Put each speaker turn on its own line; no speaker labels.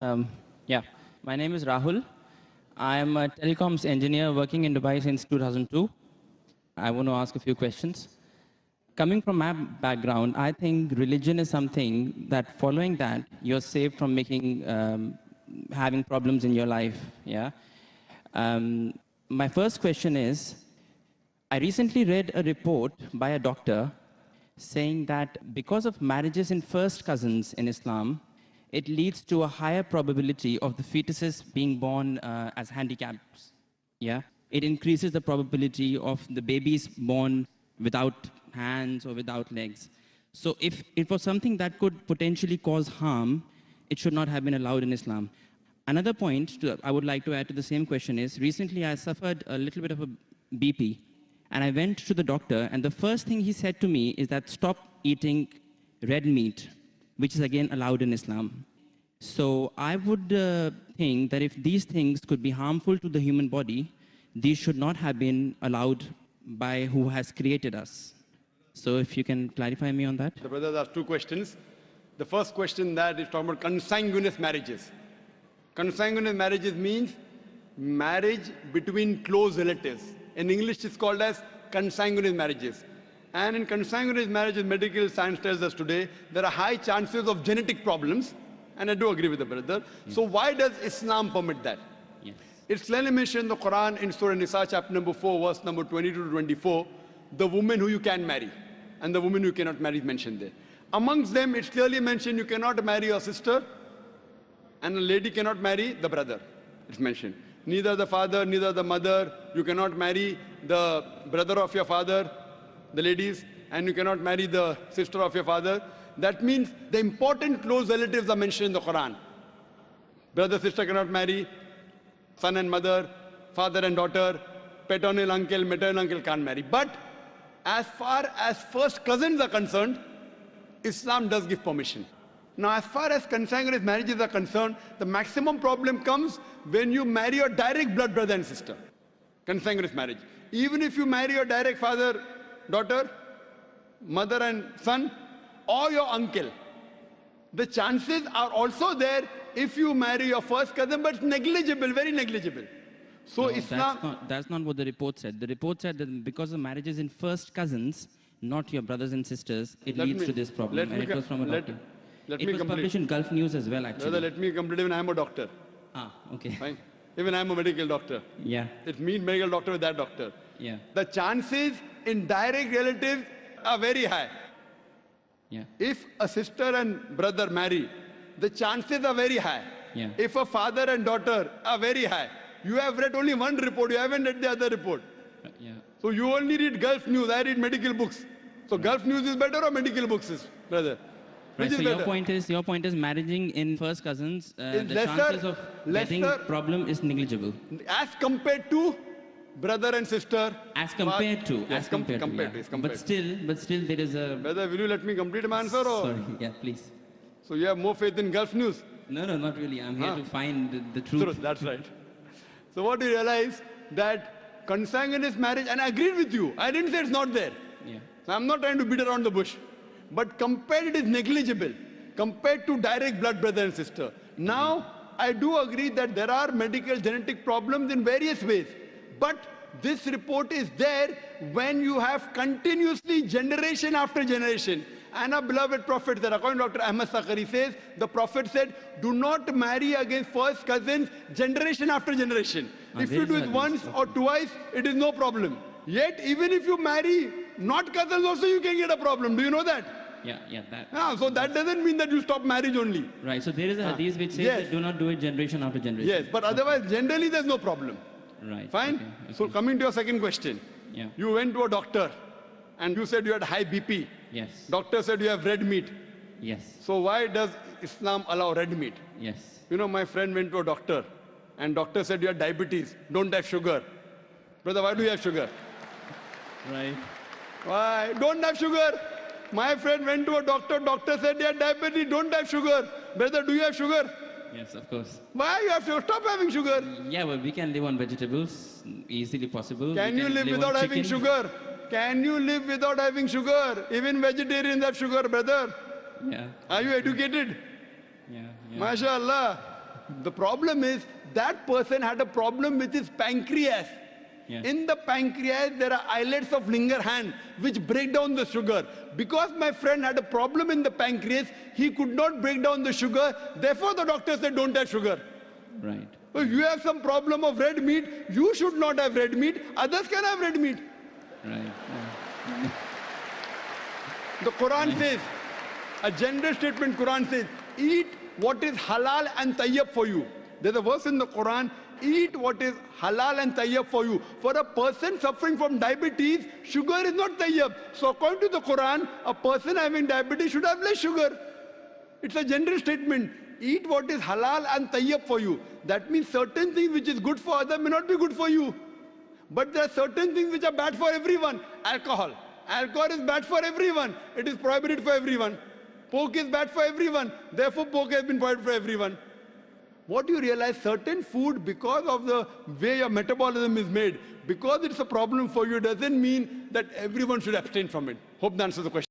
Um, yeah, my name is Rahul. I am a telecoms engineer working in Dubai since 2002. I want to ask a few questions. Coming from my background, I think religion is something that following that, you're safe from having problems in your life. Yeah. Um, my first question is, I recently read a report by a doctor saying that because of marriages in first cousins in Islam, it leads to a higher probability of the fetuses being born as handicaps. Yeah, it increases the probability of the babies born without hands or without legs. So if it was something that could potentially cause harm, it should not have been allowed in Islam. Another point I would like to add to the same question is, recently I suffered a little bit of a BP, and I went to the doctor, and the first thing he said to me is that stop eating red meat, which is again allowed in Islam. So I would think that if these things could be harmful to the human body, these should not have been allowed by who has created us. So if you can clarify me on that.
The brothers asked two questions. The first question that is talking about consanguineous marriages. Consanguineous marriages means marriage between close relatives. In English, it's called as consanguineous marriages. And in consanguineous marriages, medical science tells us today, there are high chances of genetic problems. And I do agree with the brother. Yes. So why does Islam permit that? Yes. It's clearly mentioned in the Quran in Surah Nisa, chapter number 4, verse number 22 to 24, the woman who you can marry and the woman who you cannot marry is mentioned there. Amongst them, it's clearly mentioned you cannot marry your sister and a lady cannot marry the brother. It's mentioned. Neither the father, neither the mother. You cannot marry the brother of your father, the ladies, and you cannot marry the sister of your father. That means the important close relatives are mentioned in the Quran. Brother, sister cannot marry, son and mother, father and daughter, paternal uncle, maternal uncle can't marry. But as far as first cousins are concerned, Islam does give permission. Now, as far as consanguineous marriages are concerned, the maximum problem comes when you marry your direct blood brother and sister. Consanguineous marriage. Even if you marry your direct father, daughter, mother and son, or your uncle, the chances are also there if you marry your first cousin, but negligible, very negligible. So
no,
Islam...
That's not what the report said. The report said that because of marriages in first cousins, not your brothers and sisters, it leads to this problem. And it was from a doctor. It was published in Gulf News as well, actually.
Brother, let me complete. Even I am a doctor.
Ah, okay.
Fine. Even I am a medical doctor.
Yeah.
It means medical doctor with that doctor.
Yeah.
The chances in direct relatives are very high.
Yeah.
If a sister and brother marry, the chances are very high.
Yeah.
If a father and daughter are very high. You have read only one report, you haven't read the other report.
Yeah.
So you only read Gulf News, I read medical books. So Gulf News is better or medical books is, brother?
Right, so your point is marrying in first cousins, the chances of getting problem is negligible.
As compared to brother and sister.
As compared to.
Yes, compared to.
But still there is a...
Brother, will you let me complete my answer? Or?
Sorry, yeah, please.
So you have more faith in Gulf News?
No, not really. I'm here to find the truth.
That's right. So what you realize that consanguineous marriage, and I agreed with you. I didn't say it's not there.
Yeah.
So I'm not trying to beat around the bush. But compared, it is negligible compared to direct blood brother and sister. Now, I do agree that there are medical genetic problems in various ways. But this report is there when you have continuously generation after generation. And our beloved Prophet, that according to Dr. Ahmad Sakari says, the Prophet said, do not marry against first cousins generation after generation. If you do it once or twice, it is no problem. Yet, even if you marry not cousins also, you can get a problem. Do you know that?
Yeah, that.
So that doesn't mean that you stop marriage only.
Right, so there is a hadith which says that do not do it generation after generation.
Yes, but otherwise, generally there's no problem.
Right.
Fine? Okay. So coming to your second question.
Yeah.
You went to a doctor and you said you had high BP.
Yes.
Doctor said you have red meat.
Yes.
So why does Islam allow red meat?
Yes.
You know, my friend went to a doctor and doctor said you have diabetes, don't have sugar. Brother, why do you have sugar?
Right.
Why? Don't have sugar. My friend went to a doctor, doctor said you have diabetes, don't have sugar. Brother, do you have sugar?
Yes, of course.
Why you have sugar? Stop having sugar.
Yeah, well, we can live on vegetables, easily possible.
Can you live without having sugar? Can you live without having sugar? Even vegetarians have sugar, brother.
Yeah.
Are you educated?
Yeah.
MashaAllah. The problem is that person had a problem with his pancreas.
Yes.
In the pancreas, there are islets of Langerhans which break down the sugar. Because my friend had a problem in the pancreas, he could not break down the sugar. Therefore, the doctor said, don't have sugar.
Right.
If you have some problem of red meat, you should not have red meat. Others can have red meat.
Right.
The Quran says, a general statement, Quran says, eat what is halal and tayyib for you. There's a verse in the Quran, eat what is halal and tayyib for you. For a person suffering from diabetes, sugar is not tayyib. So according to the Quran, a person having diabetes should have less sugar. It's a general statement. Eat what is halal and tayyib for you. That means certain things which is good for others may not be good for you. But there are certain things which are bad for everyone. Alcohol. Alcohol is bad for everyone. It is prohibited for everyone. Pork is bad for everyone. Therefore, pork has been prohibited for everyone. What you realize, certain food, because of the way your metabolism is made, because it's a problem for you, doesn't mean that everyone should abstain from it. Hope that answers the question.